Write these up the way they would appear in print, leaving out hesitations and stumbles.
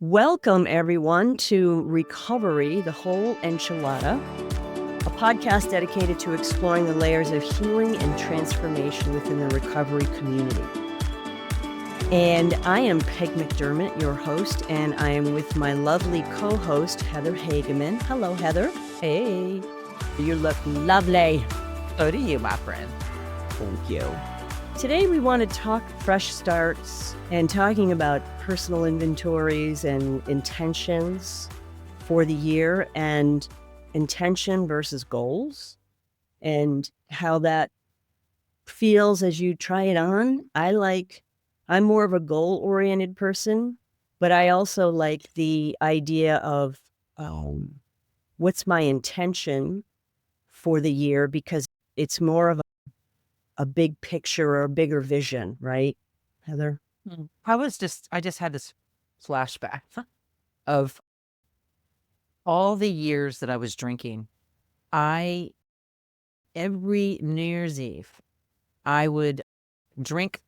Welcome, everyone, to Recovery, the Whole Enchilada, a podcast dedicated to exploring the layers of healing and transformation within the recovery community. And I am Peg McDermott, your host, and I am with my lovely co-host, Heather Hageman. Hello, Heather. Hey, You look lovely. so do you, my friend. Thank you. Today, we want to talk fresh starts and talking about personal inventories and intentions for the year and intention versus goals and how that feels as you try it on. I'm more of a goal-oriented person, but I also like the idea of what's my intention for the year, because it's more of a big picture or a bigger vision, right, Heather? I just had this flashback of all the years that I was drinking. Every New Year's Eve, I would drink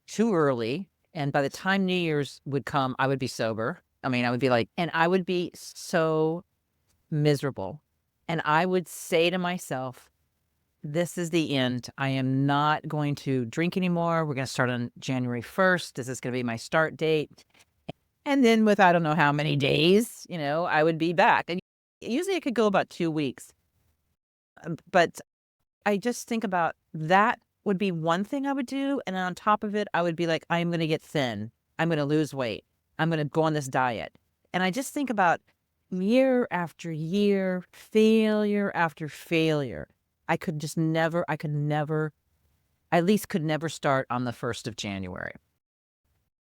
too early. And by the time New Year's would come, I would be sober. I would be and I would be so miserable. And I would say to myself, this is the end. I am not going to drink anymore. We're going to start on January 1st. This is going to be my start date. And then with I don't know how many days, I would be back. And usually it could go about 2 weeks. But I just think about that would be one thing I would do. And on top of it, I would be like, I'm going to get thin. I'm going to lose weight. I'm going to go on this diet. And I just think about year after year, failure after failure. I could never start on the 1st of January.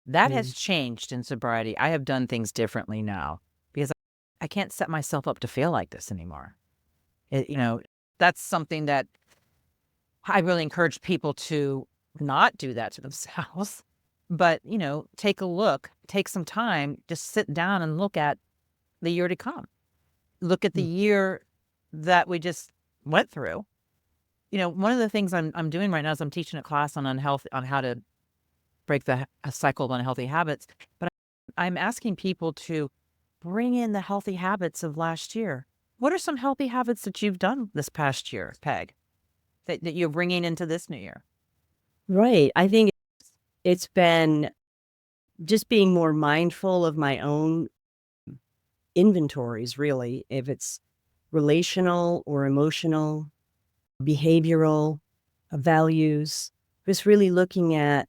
That has changed in sobriety. I have done things differently now because I can't set myself up to fail like this anymore. That's something that I really encourage people to not do that to themselves, but, take a look, take some time, just sit down and look at the year to come. Look at the year that we just went through. One of the things I'm doing right now is I'm teaching a class on how to break a cycle of unhealthy habits. But I'm asking people to bring in the healthy habits of last year. What are some healthy habits that you've done this past year, Peg, that you're bringing into this new year? Right. I think it's been just being more mindful of my own inventories, really, if it's relational or emotional, behavioral, values, just really looking at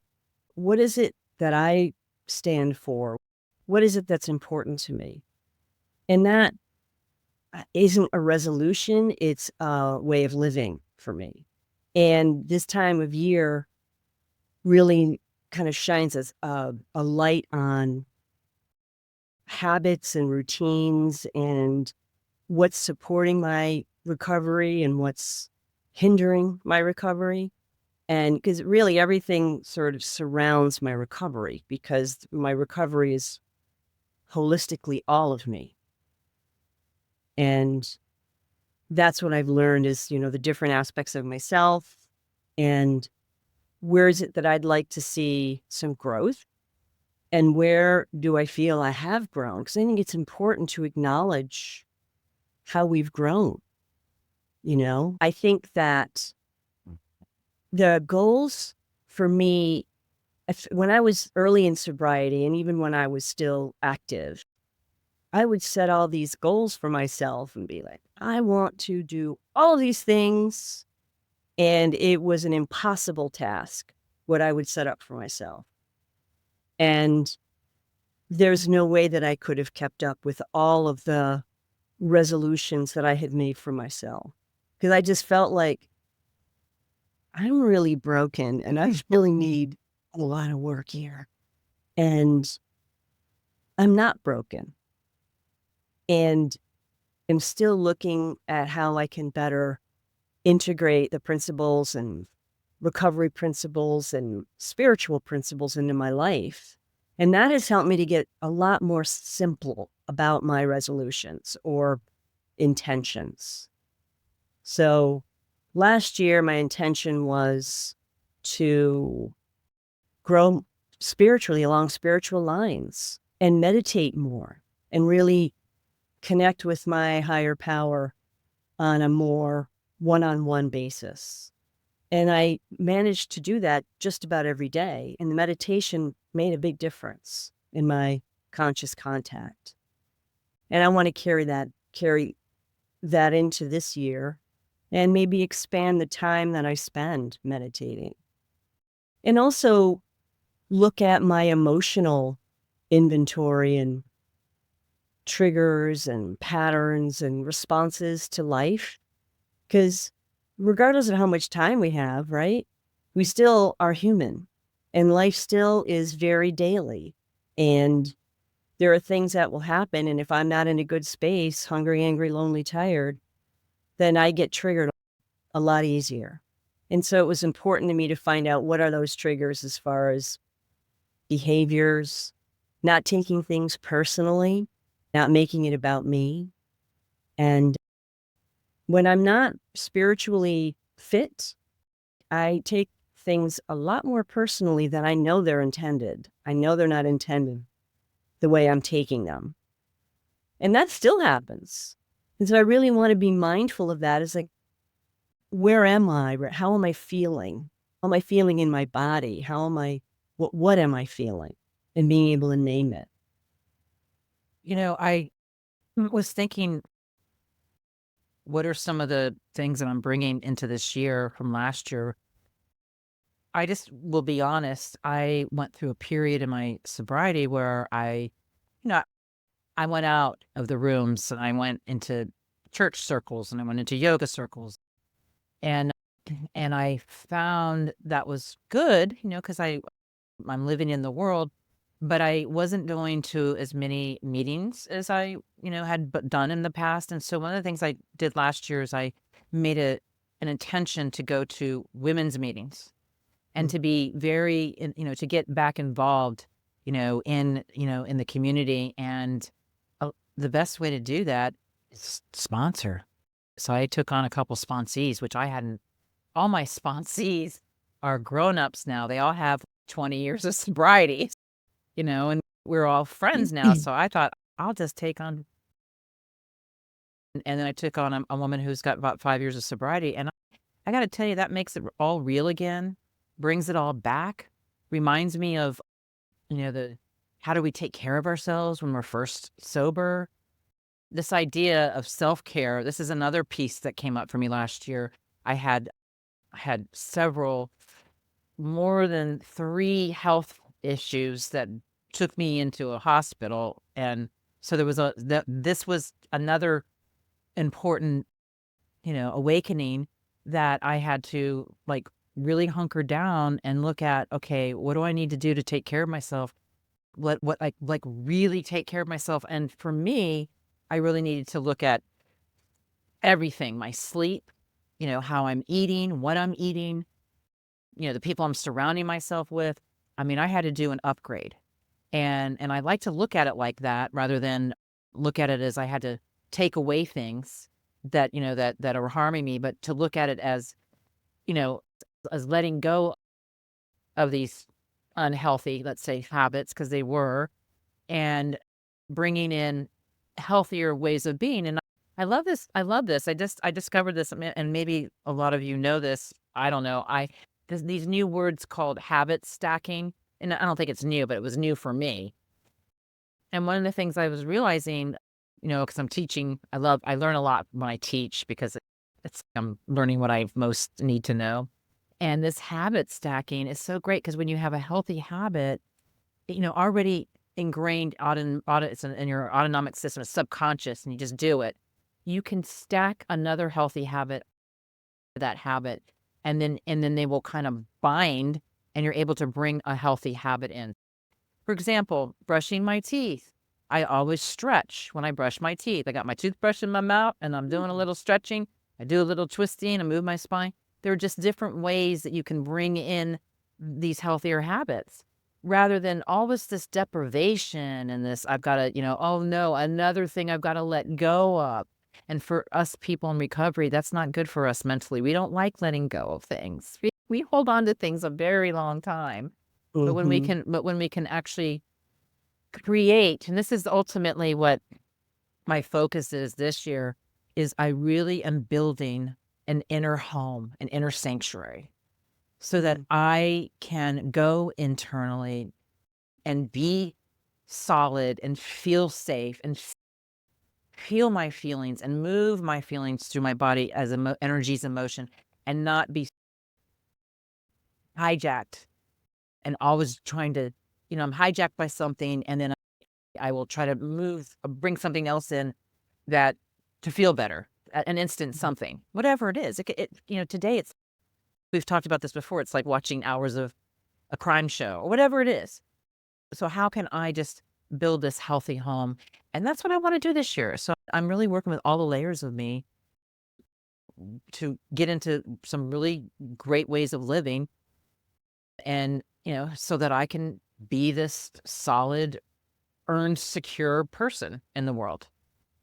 what is it that I stand for? What is it that's important to me? And that isn't a resolution, it's a way of living for me. And this time of year really kind of shines as a light on habits and routines and what's supporting my recovery and what's hindering my recovery. And because really everything sort of surrounds my recovery, because my recovery is holistically all of me. And that's what I've learned is, the different aspects of myself and where is it that I'd like to see some growth and where do I feel I have grown? Because I think it's important to acknowledge how we've grown. I think that the goals for me, when I was early in sobriety and even when I was still active, I would set all these goals for myself and be like, I want to do all these things. And it was an impossible task, what I would set up for myself. And there's no way that I could have kept up with all of the resolutions that I had made for myself. Because I just felt like I'm really broken and I really need a lot of work here. And I'm not broken. And I'm still looking at how I can better integrate the principles and recovery principles and spiritual principles into my life. And that has helped me to get a lot more simple about my resolutions or intentions. So last year, my intention was to grow spiritually along spiritual lines and meditate more and really connect with my higher power on a more one-on-one basis. And I managed to do that just about every day. And the meditation made a big difference in my conscious contact. And I want to carry that into this year and maybe expand the time that I spend meditating. And also look at my emotional inventory and triggers and patterns and responses to life. Because regardless of how much time we have, right, we still are human and life still is very daily. And there are things that will happen. And if I'm not in a good space, hungry, angry, lonely, tired, then I get triggered a lot easier. And so it was important to me to find out what are those triggers as far as behaviors, not taking things personally, not making it about me. And when I'm not spiritually fit, I take things a lot more personally than I know they're intended. I know they're not intended the way I'm taking them. And that still happens. And so I really want to be mindful of that. It's like, where am I? How am I feeling? How am I feeling in my body? What am I feeling? And being able to name it. I was thinking, what are some of the things that I'm bringing into this year from last year? I just will be honest. I went through a period in my sobriety where you know, I went out of the rooms and I went into church circles and I went into yoga circles and I found that was good, because I'm living in the world, but I wasn't going to as many meetings as I, had done in the past. And so one of the things I did last year is I made an intention to go to women's meetings and Mm. to be very, to get back involved, in the community. And the best way to do that is sponsor. So I took on a couple sponsees, which I hadn't. All my sponsees are grown-ups now. They all have 20 years of sobriety, and we're all friends now. So I thought I'll just take on. And then I took on a woman who's got about 5 years of sobriety. And I got to tell you, that makes it all real again, brings it all back, reminds me of, how do we take care of ourselves when we're first sober? This idea of self-care, this is another piece that came up for me last year. I had several, more than 3 health issues that took me into a hospital, and so this was another important, awakening that I had to, like, really hunker down and look at, okay, what do I need to do to take care of myself? Like really take care of myself. And for me, I really needed to look at everything, my sleep, how I'm eating, what I'm eating, the people I'm surrounding myself with. I mean, I had to do an upgrade. And I like to look at it like that rather than look at it as I had to take away things that, that are harming me, but to look at it as, you know, as letting go of these unhealthy, let's say, habits, because they were, and bringing in healthier ways of being. And I love this. I love this. I discovered this, and maybe a lot of you know this. I don't know. There's these new words called habit stacking, and I don't think it's new, but it was new for me. And one of the things I was realizing, because I'm teaching, I learn a lot when I teach because I'm learning what I most need to know. And this habit stacking is so great because when you have a healthy habit, already ingrained it's in your autonomic system, it's subconscious, and you just do it. You can stack another healthy habit to that habit, and then they will kind of bind, and you're able to bring a healthy habit in. For example, brushing my teeth. I always stretch when I brush my teeth. I got my toothbrush in my mouth and I'm doing a little stretching. I do a little twisting and move my spine. There are just different ways that you can bring in these healthier habits rather than always this deprivation and this, I've got to, oh no, another thing I've got to let go of. And for us people in recovery, that's not good for us mentally. We don't like letting go of things. We hold on to things a very long time. But when we Mhm. can actually create, and this is ultimately what my focus is this year, is I really am building an inner home, an inner sanctuary, so that Mm. I can go internally and be solid and feel safe and feel my feelings and move my feelings through my body as energies of motion, and not be hijacked and always trying to, I'm hijacked by something, and then I will try to bring something else in that to feel better, an instant Mhm. something, whatever it is. Today we've talked about this before. It's like watching hours of a crime show or whatever it is. So how can I just build this healthy home? And that's what I want to do this year. So I'm really working with all the layers of me to get into some really great ways of living, and, so that I can be this solid, earned, secure person in the world.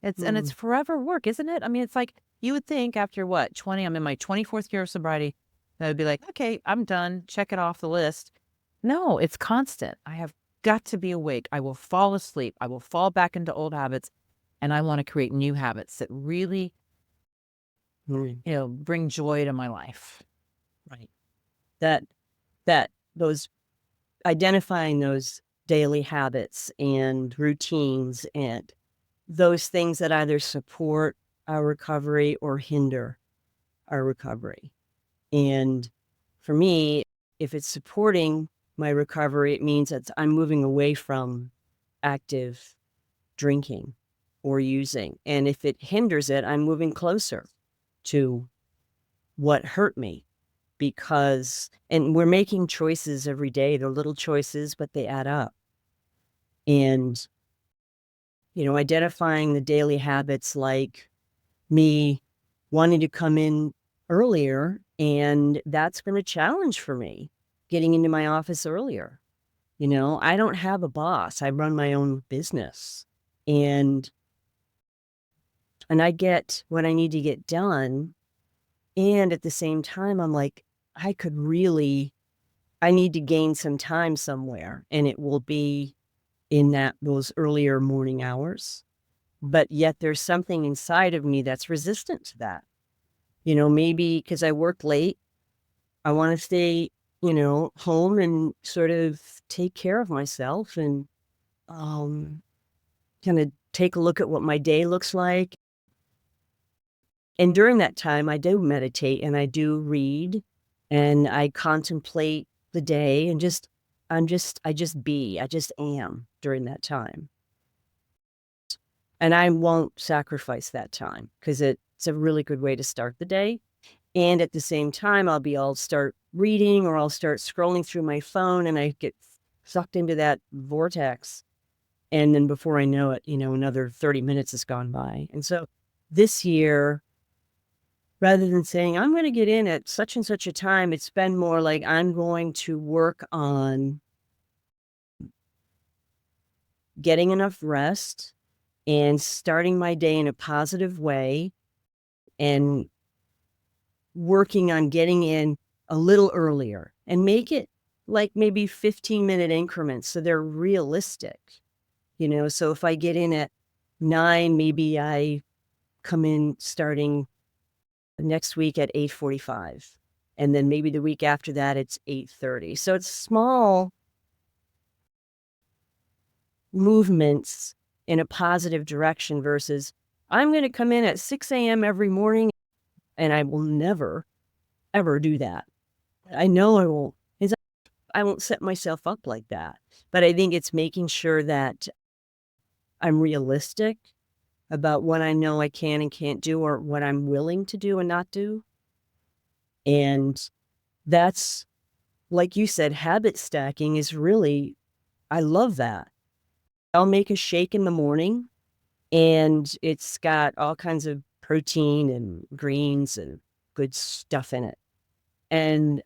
It's Mm. forever work, isn't it? I mean, it's like you would think after what, 20, I'm in my 24th year of sobriety, that would be like, okay, I'm done. Check it off the list. No, it's constant. I have got to be awake. I will fall asleep. I will fall back into old habits. And I want to create new habits that really, Mm. bring joy to my life. Right. That those identifying those daily habits and routines and those things that either support our recovery or hinder our recovery. And for me, if it's supporting my recovery, it means that I'm moving away from active drinking or using. And if it hinders it, I'm moving closer to what hurt me, because, and we're making choices every day. They're little choices, but they add up. And, identifying the daily habits like me wanting to come in earlier, and that's been a challenge for me, getting into my office earlier. I don't have a boss. I run my own business. And I get what I need to get done, and at the same time I'm like, I could really I need to gain some time somewhere, and it will be in those earlier morning hours. But yet there's something inside of me that's resistant to that. Maybe because I work late, I want to stay, home and sort of take care of myself and um, kind of take a look at what my day looks like. And during that time, I do meditate and I do read and I contemplate the day and I just am during that time. And I won't sacrifice that time because it's a really good way to start the day. And at the same time, I'll start reading or I'll start scrolling through my phone and I get sucked into that vortex. And then before I know it, another 30 minutes has gone by. And so this year, rather than saying, I'm going to get in at such and such a time, it's been more like I'm going to work on getting enough rest and starting my day in a positive way and working on getting in a little earlier and make it like maybe 15-minute increments so they're realistic. So if I get in at 9, maybe I come in starting next week at 8:45. And then maybe the week after that, it's 8:30. So it's small movements in a positive direction versus I'm going to come in at 6 a.m. every morning, and I will never, ever do that. I know I won't. I won't set myself up like that. But I think it's making sure that I'm realistic about what I know I can and can't do or what I'm willing to do and not do. And that's, like you said, habit stacking is really, I love that. I'll make a shake in the morning and it's got all kinds of protein and greens and good stuff in it. And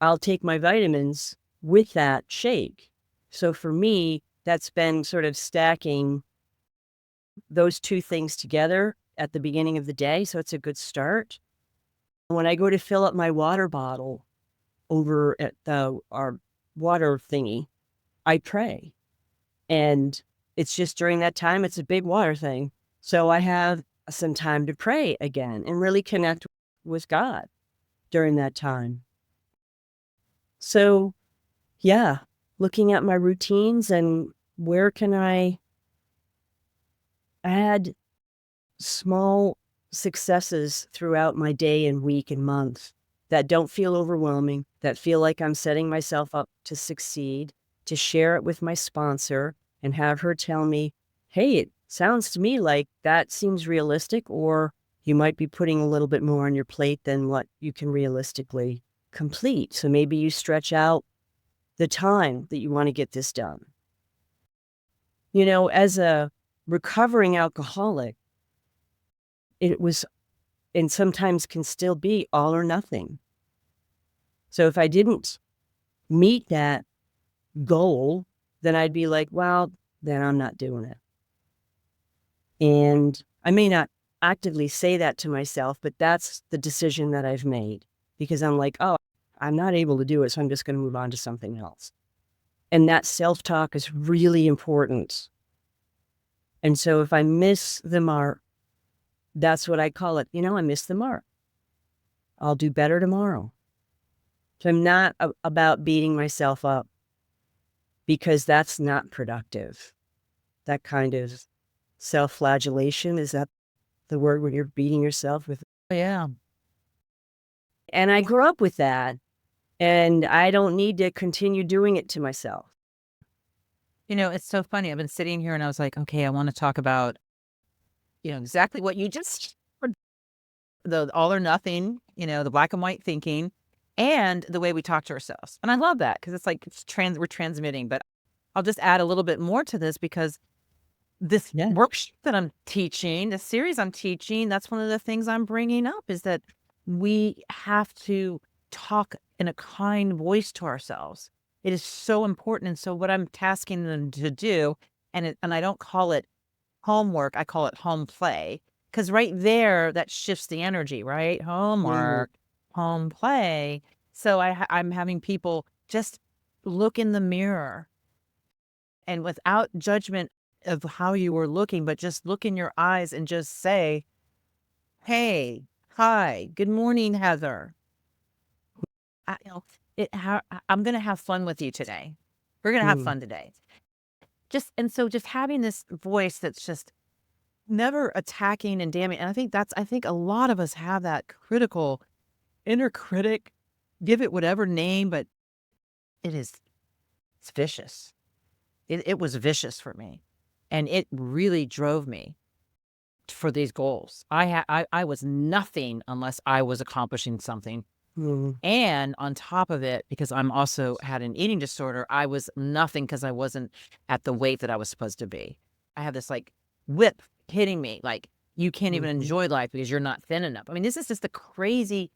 I'll take my vitamins with that shake. So for me, that's been sort of stacking those two things together at the beginning of the day. So it's a good start. When I go to fill up my water bottle over at our water thingy, I pray. And it's just during that time, it's a big water thing. So I have some time to pray again and really connect with God during that time. So, yeah, looking at my routines and where can I add small successes throughout my day and week and month that don't feel overwhelming, that feel like I'm setting myself up to succeed, to share it with my sponsor and have her tell me, hey, it sounds to me like that seems realistic, or you might be putting a little bit more on your plate than what you can realistically complete. So maybe you stretch out the time that you want to get this done. You know, as a recovering alcoholic, it was, and sometimes can still be, all or nothing. So if I didn't meet that goal, then I'd be like, well, then I'm not doing it. And I may not actively say that to myself, but that's the decision that I've made, because I'm like, oh, I'm not able to do it, so I'm just going to move on to something else. And that self-talk is really important. And so if I miss the mark, that's what I call it. You know, I missed the mark. I'll do better tomorrow. So I'm not about beating myself up, because that's not productive. That kind of self-flagellation, is that the word when you're beating yourself with? Yeah. And I grew up with that, and I don't need to continue doing it to myself. You know, it's so funny. I've been sitting here and I was like, okay, I want to talk about, exactly what you just the all or nothing, the black and white thinking and the way we talk to ourselves. And I love that because it's like we're transmitting, but I'll just add a little bit more to this because this Yeah. workshop that I'm teaching, the series I'm teaching, that's one of the things I'm bringing up is that we have to talk in a kind voice to ourselves. It is so important. And so what I'm tasking them to do, and I don't call it homework, I call it home play. Because right there, that shifts the energy, right? Mhm. Homework, home play. So I'm having people just look in the mirror and without judgment of how you were looking, but just look in your eyes and just say, hey, hi, good morning, Heather. I, you know, I'm going to have fun with you today. We're going to have Mm. fun today. So just having this voice that's just never attacking and damning. And I think a lot of us have that critical inner critic, give it whatever name, but it's vicious. It was vicious for me. And it really drove me for these goals. I was nothing unless I was accomplishing something. Mm. And on top of it, because I'm also had an eating disorder, I was nothing because I wasn't at the weight that I was supposed to be. I have this like whip hitting me, like you can't even Mhm. enjoy life because you're not thin enough. I mean, this is just the crazy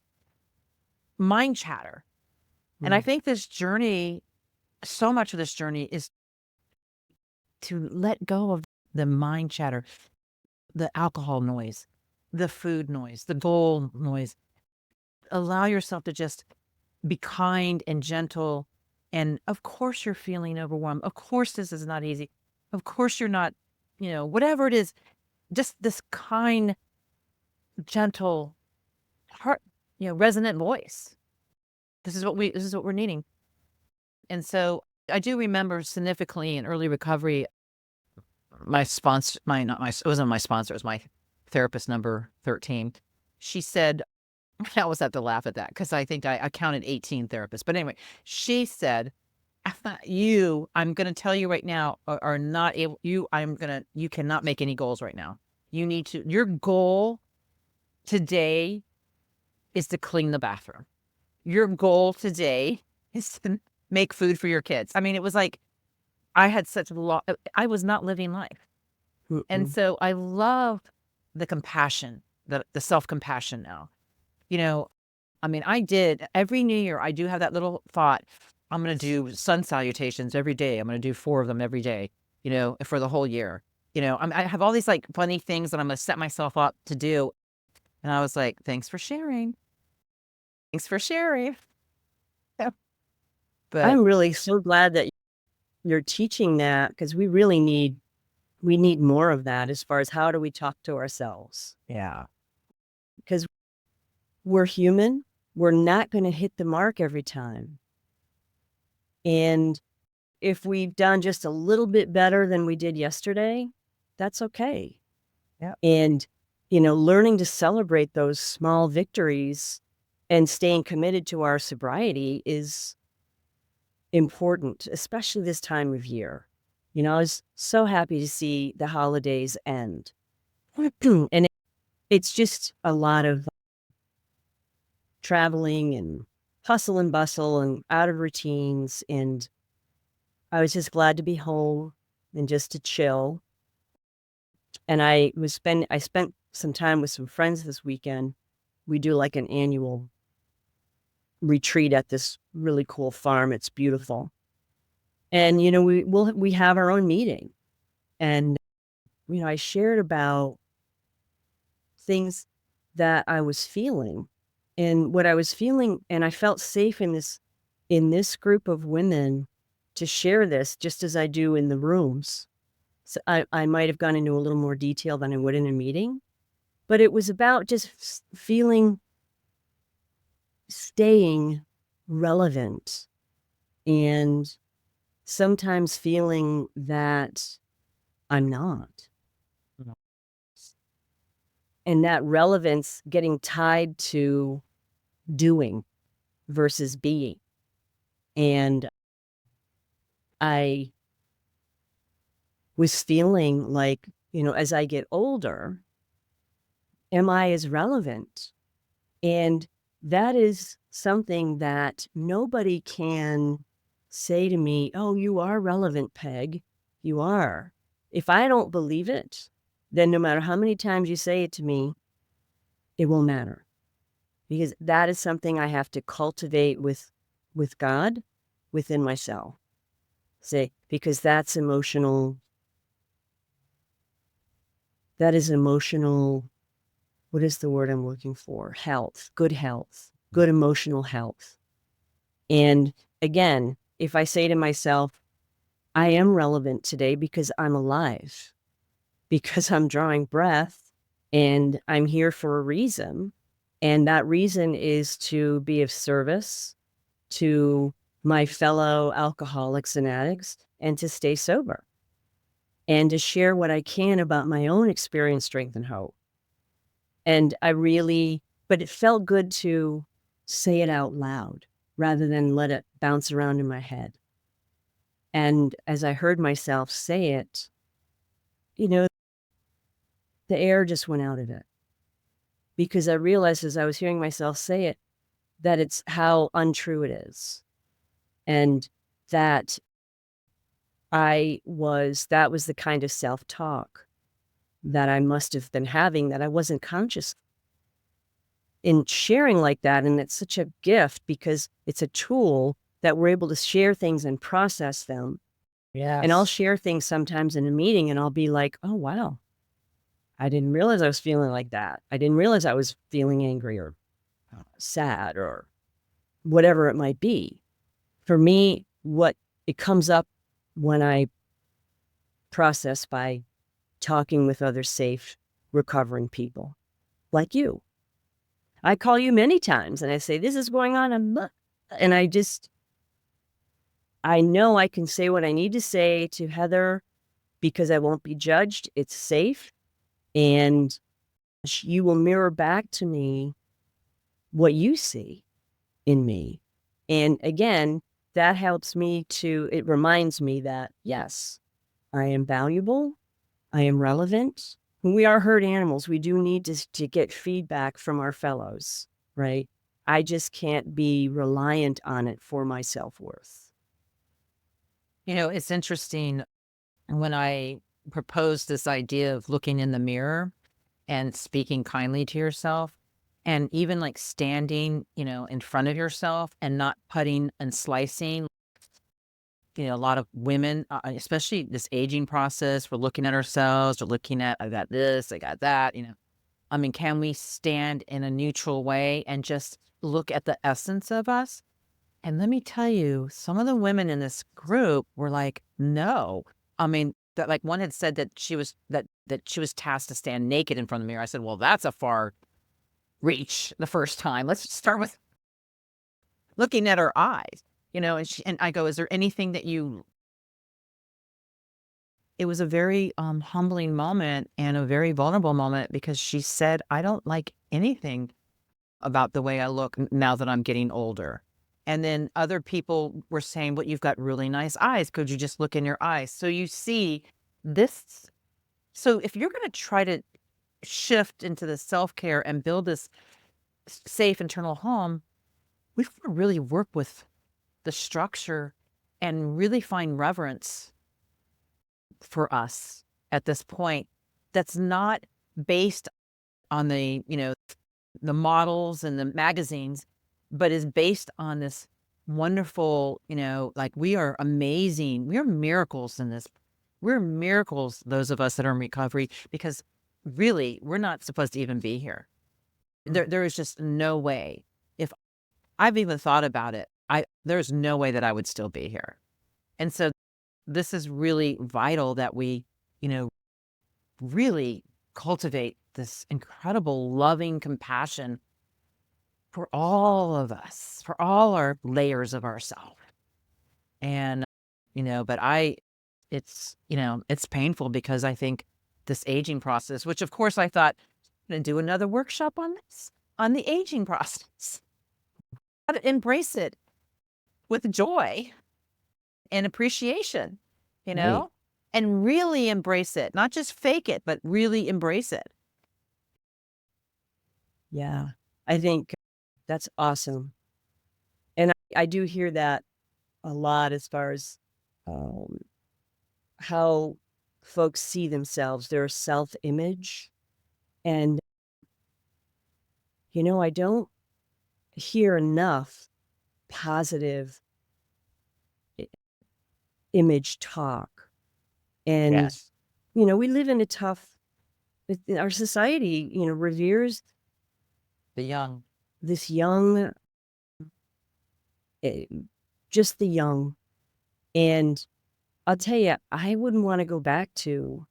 mind chatter. And I Mm. think this journey, so much of this journey is to let go of the mind chatter, the alcohol noise, the food noise, the goal noise. Allow yourself to just be kind and gentle. And of course, you're feeling overwhelmed. Of course, this is not easy. Of course, you're not, whatever it is, just this kind, gentle, heart, resonant voice. This is what we're needing. And so I do remember significantly in early recovery, my sponsor, not my, it wasn't my sponsor, it was my therapist number 13. She said, I always have to laugh at that because I think I counted 18 therapists. But anyway, she said, I thought I'm going to tell you right now, are not able, you cannot make any goals right now. Your goal today is to clean the bathroom. Your goal today is to make food for your kids. I mean, it was like I had such a lot, I was not living life. And Mm-mm. so I love the compassion, the self compassion now. You know, I mean, I did every New Year, I do have that little thought. I'm going to do sun salutations every day. I'm going to do 4 of them every day, for the whole year. I have all these like funny things that I'm going to set myself up to do. And I was like, thanks for sharing. Thanks for sharing. Yeah. But I'm really so glad that you're teaching that, because we really need more of that as far as how do we talk to ourselves. Yeah. Because we're human. We're not going to hit the mark every time. And if we've done just a little bit better than we did yesterday, that's okay. Yeah. And, learning to celebrate those small victories and staying committed to our sobriety is important, especially this time of year. I was so happy to see the holidays end. And it's just a lot of traveling and hustle and bustle and out of routines. And I was just glad to be home and just to chill. And I spent some time with some friends this weekend. We do like an annual retreat at this really cool farm. It's beautiful. And, we have our own meeting. And, I shared about things that I was feeling and what I was feeling. And I felt safe in this group of women to share this just as I do in the rooms. So I might have gone into a little more detail than I would in a meeting, but it was about just staying relevant, and sometimes feeling that I'm not. No. And that relevance getting tied to doing versus being. And I was feeling like, as I get older, am I as relevant? And that is something that nobody can say to me, oh, you are relevant, Peg. You are. If I don't believe it, then no matter how many times you say it to me, it won't matter. Because that is something I have to cultivate with God within myself. Say, because that is emotional, what is the word I'm looking for? Health, good emotional health. And again, if I say to myself, I am relevant today because I'm alive, because I'm drawing breath, and I'm here for a reason. And that reason is to be of service to my fellow alcoholics and addicts and to stay sober and to share what I can about my own experience, strength, and hope. And but it felt good to say it out loud rather than let it bounce around in my head. And as I heard myself say it, the air just went out of it, because I realized as I was hearing myself say it, that it's how untrue it is. And that that was the kind of self-talk that I must have been having that I wasn't conscious in sharing like that. And it's such a gift because it's a tool that we're able to share things and process them. And I'll Yes. share things sometimes in a meeting and I'll be like, oh, wow, I didn't realize I was feeling like that. I didn't realize I was feeling angry or sad or whatever it might be. For me, it comes up when I process by talking with other safe, recovering people like you. I call you many times and I say, this is going on. And I know I can say what I need to say to Heather because I won't be judged. It's safe. And you will mirror back to me what you see in me. And again, that helps me it reminds me that, yes, I am valuable. I am relevant. We are herd animals. We do need to get feedback from our fellows, right? I just can't be reliant on it for my self-worth. It's interesting when I proposed this idea of looking in the mirror and speaking kindly to yourself, and even like standing, in front of yourself and not cutting and slicing. A lot of women, especially this aging process, we're looking at ourselves, we're looking at, I got this, I got that, I mean, can we stand in a neutral way and just look at the essence of us And let me tell you, some of the women in this group were like, no. I mean, that like one had said that she was tasked to stand naked in front of the mirror. I said, well, that's a far reach the first time. Let's just start with looking at her eyes, and I go, is there anything that you it was a very humbling moment and a very vulnerable moment because she said, I don't like anything about the way I look now that I'm getting older. And then other people were saying, well, you've got really nice eyes. Could you just look in your eyes? So you see this. So if you're going to try to shift into the self-care and build this safe internal home, we've got to really work with the structure and really find reverence for us at this point that's not based on the models and the magazines, but is based on this wonderful, like we are amazing. We are miracles in this. We're miracles, those of us that are in recovery, because really we're not supposed to even be here. There is just no way. If I've even thought about it, there's no way that I would still be here. And so this is really vital that we, really cultivate this incredible loving compassion for all of us, for all our layers of ourselves. And, but it's painful because I think this aging process, which of course I thought I'm going to do another workshop on this, on the aging process. How to embrace it with joy and appreciation, Right. and really embrace it, not just fake it, but really embrace it. Yeah. I think that's awesome. And I do hear that a lot as far as um, how folks see themselves, their self-image. And, I don't hear enough positive i- image talk. And, Yes. we live in a tough, our society, reveres The young. this young, eh, just the young. And I'll tell you, I wouldn't want to go back to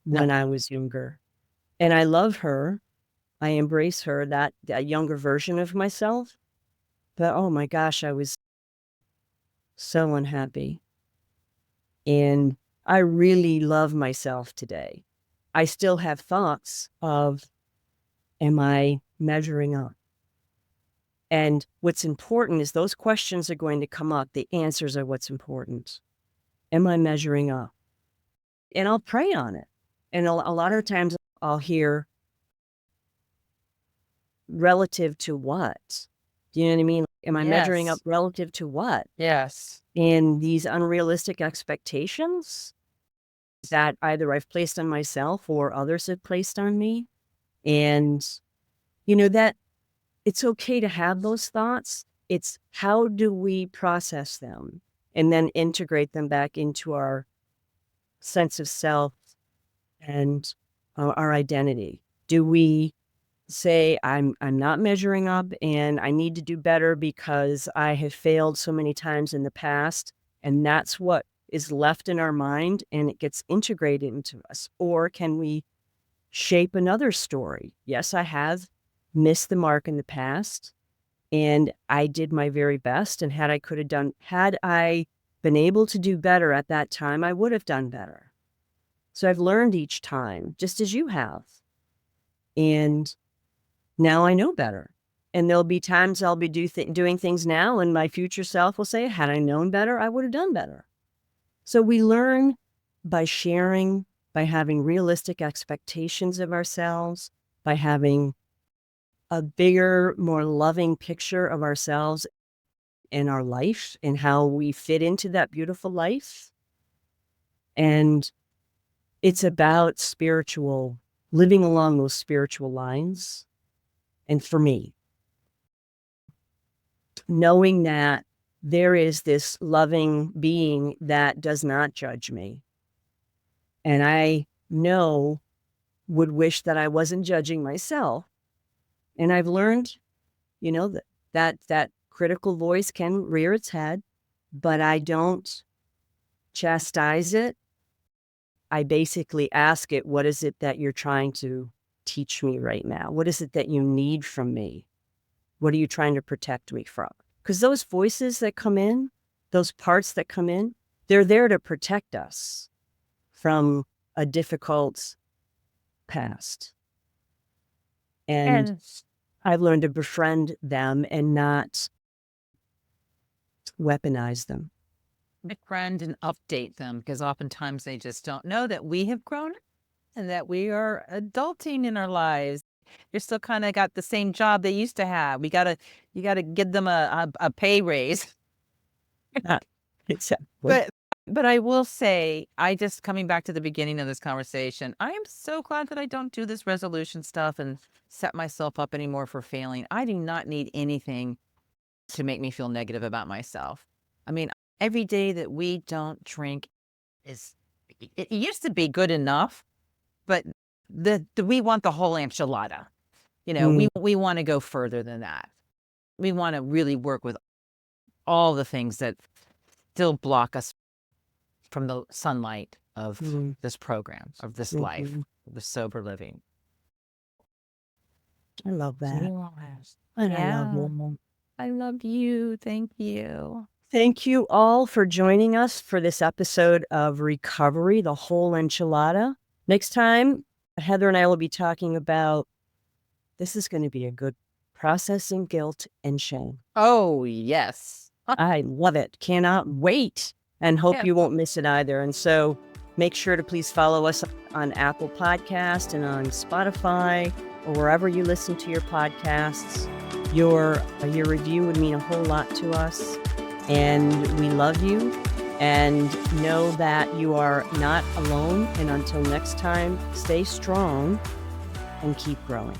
No. when I was younger. And I love her. I embrace her, that younger version of myself. But oh my gosh, I was so unhappy. And I really love myself today. I still have thoughts of, am I measuring up? And what's important is those questions are going to come up. The answers are what's important. Am I measuring up? And I'll pray on it. And a lot of times I'll hear, relative to what? Do you know what I mean? Am I measuring up Yes. relative to what? Yes. And these unrealistic expectations that either I've placed on myself or others have placed on me. And, that it's okay to have those thoughts. It's how do we process them and then integrate them back into our sense of self and our identity? Do we say I'm not measuring up and I need to do better because I have failed so many times in the past, and that's what is left in our mind and it gets integrated into us? Or can we shape another story? Yes, I have missed the mark in the past and I did my very best, and had I been able to do better at that time, I would have done better. So I've learned each time, just as you have. And now I know better. And there'll be times I'll be doing things now, and my future self will say, had I known better, I would have done better. So we learn by sharing, by having realistic expectations of ourselves, by having a bigger, more loving picture of ourselves and our life and how we fit into that beautiful life. And it's about living along those spiritual lines. And for me, knowing that there is this loving being that does not judge me. And I would wish that I wasn't judging myself. And I've learned, that critical voice can rear its head, but I don't chastise it. I basically ask it, what is it that you're trying to teach me right now? What is it that you need from me? What are you trying to protect me from? Because those voices that come in, those parts that come in, they're there to protect us from a difficult past. And And I've learned to befriend them and not weaponize them. befriend and update them, because oftentimes they just don't know that we have grown and that we are adulting in our lives. They're still kind of got the same job they used to have. You gotta give them a pay raise. Exactly. But I will say, I just coming back to the beginning of this conversation, I am so glad that I don't do this resolution stuff and set myself up anymore for failing. I do not need anything to make me feel negative about myself. I mean, every day that we don't drink is, it used to be good enough, but we want the whole enchilada. You know, we want to go further than that. We want to really work with all the things that still block us from the sunlight of this program, of this life, of the sober living. I love that. And I love you. I love you. Thank you. Thank you all for joining us for this episode of Recovery, the Whole Enchilada. Next time, Heather and I will be talking about, this is going to be a good, processing guilt and shame. Oh, yes. I love it. Cannot wait. And hope you won't miss it either. And so make sure to please follow us on Apple Podcast and on Spotify or wherever you listen to your podcasts. Your review would mean a whole lot to us. And we love you. And know that you are not alone. And until next time, stay strong and keep growing.